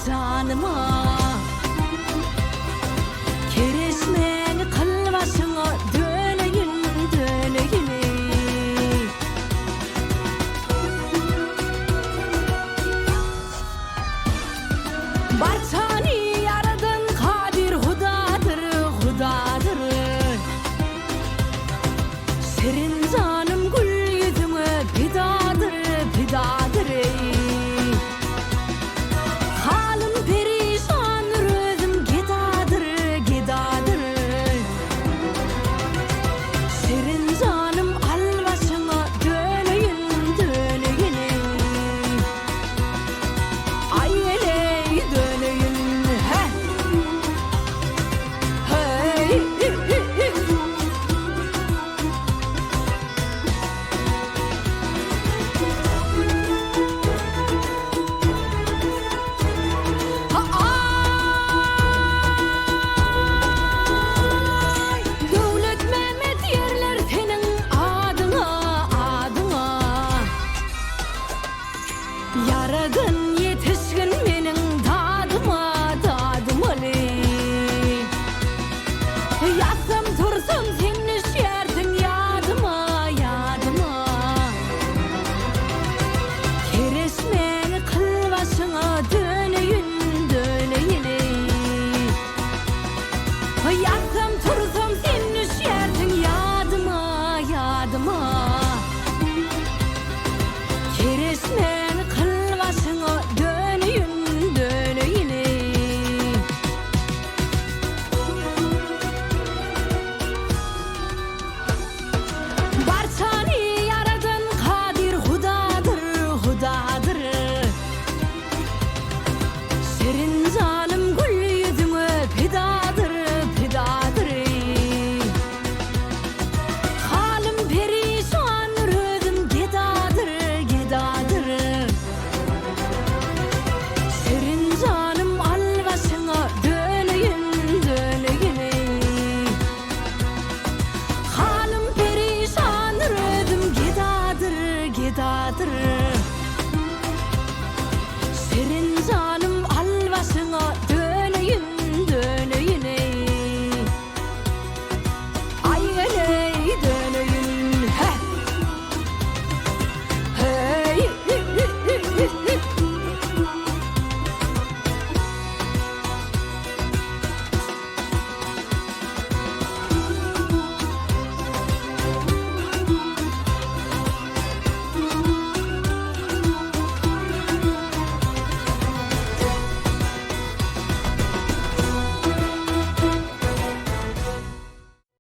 canıma keresmeni kılbaşına döneyin döneyin. Barçani yaradan kadir hudadır hudadır. Serin canım gül yüzüme fidadır fidadır. Halim perişan özüm gidadır gidadır. Serin canım al başına döneyin döneyin. Ay eley döneyin heh. Hey Dövlet Mehmet yerler senin adına adına. Yaradan yetişkin benim dadıma dadıma le. Yatsam tursam sen işersin yadıma yadıma. Keresmeni kılbaşına döneyin döneyin. Yatsam tursam sen işersin yadıma yadıma. Keresmeni kılbaşına döneyin döneyin. Barçani yaradan kadir hudadır hudadır. Serin canım